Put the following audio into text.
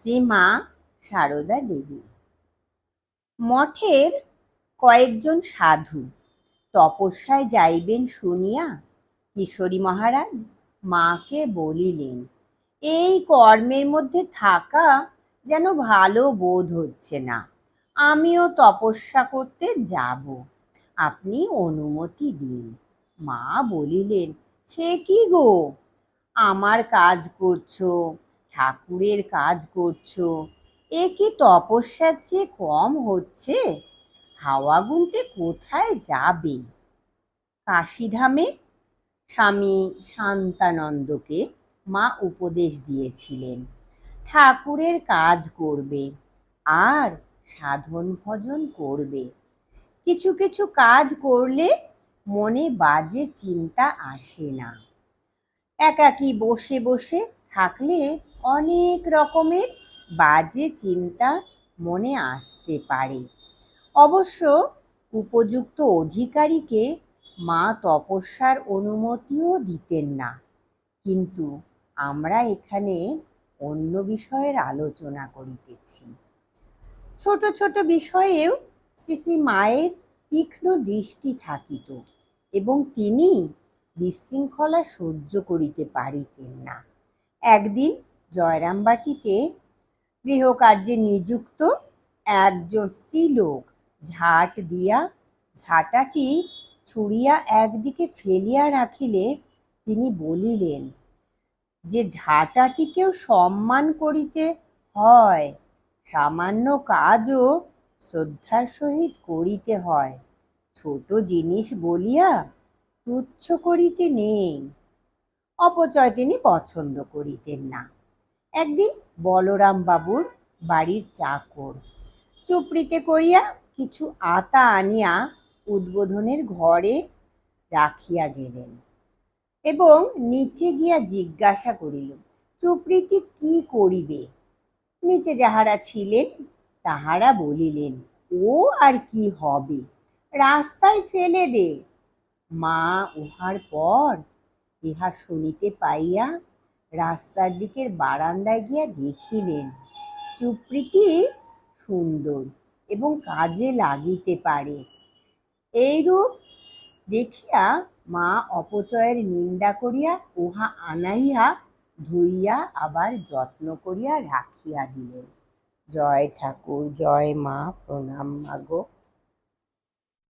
শ্রীমা সারদা দেবী। মঠের কয়েকজন সাধু তপস্যায় যাইবেন শুনিয়া কিশোরী মহারাজ মাকে বলিলেন, এই কর্মের মধ্যে থাকা যেন ভালো বোধ হচ্ছে না, আমিও তপস্যা করতে যাব, আপনি অনুমতি দিন। মা বলিলেন, সে কি গো, আমার কাজ করছো, ঠাকুরের কাজ করছো, এ কি তপস্যার চেয়ে কম হচ্ছে? হাওয়া গুনতে কোথায় যাবে? কাশীধামে স্বামী শান্তানন্দকে মা উপদেশ দিয়েছিলেন, ঠাকুরের কাজ করবে আর সাধন ভজন করবে। কিছু কিছু কাজ করলে মনে বাজে চিন্তা আসে না। একাকী বসে বসে থাকলে অনেক রকমের বাজে চিন্তা মনে আসতে পারে। অবশ্য উপযুক্ত অধিকারীকে মা তপস্যার অনুমতিও দিতেন না। কিন্তু আমরা এখানে অন্য বিষয়ের আলোচনা করিতেছি। ছোট ছোট বিষয়েও শ্রী শ্রী মায়ের তীক্ষ্ণ দৃষ্টি থাকিত এবং তিনি বিশৃঙ্খলা সহ্য করিতে পারিতেন না। একদিন জয়রামবাটিতে গৃহকার্যে নিযুক্ত একজন স্ত্রীলোক ঝাঁট দিয়া ঝাঁটাটি ছুঁড়িয়া একদিকে ফেলিয়া রাখিলে তিনি বলিলেন যে ঝাঁটাটিকেও সম্মান করিতে হয়, সামান্য কাজও শ্রদ্ধার সহিত করিতে হয়, ছোট জিনিস বলিয়া তুচ্ছ করিতে নেই। অপচয় তিনি পছন্দ করিতেন না। একদিন বলরাম বাবুর বাড়ির চাকর চুপড়িতে করিয়া কিছু আতা আনিয়া উদ্বোধনের ঘরে রাখিয়া গেলেন এবং নিচে গিয়া জিজ্ঞাসা করিল, চুপড়িটি কি করিবে? নিচে যাহারা ছিলেন তাহারা বলিলেন, ও আর কি হবে, রাস্তায় ফেলে দে। মা উহার পর ইহা শুনিতে পাইয়া রাস্তার দিকের বারান্দায় গিয়া দেখিলেন চুপড়িটি সুন্দর এবং কাজে লাগিতে পারে। এইরূপ দেখিয়া মা অপচয়ের নিন্দা করিয়া উহা আনাইয়া ধুইয়া আবার যত্ন করিয়া রাখিয়া দিলেন। জয় ঠাকুর, জয় মা, প্রণাম মাগো।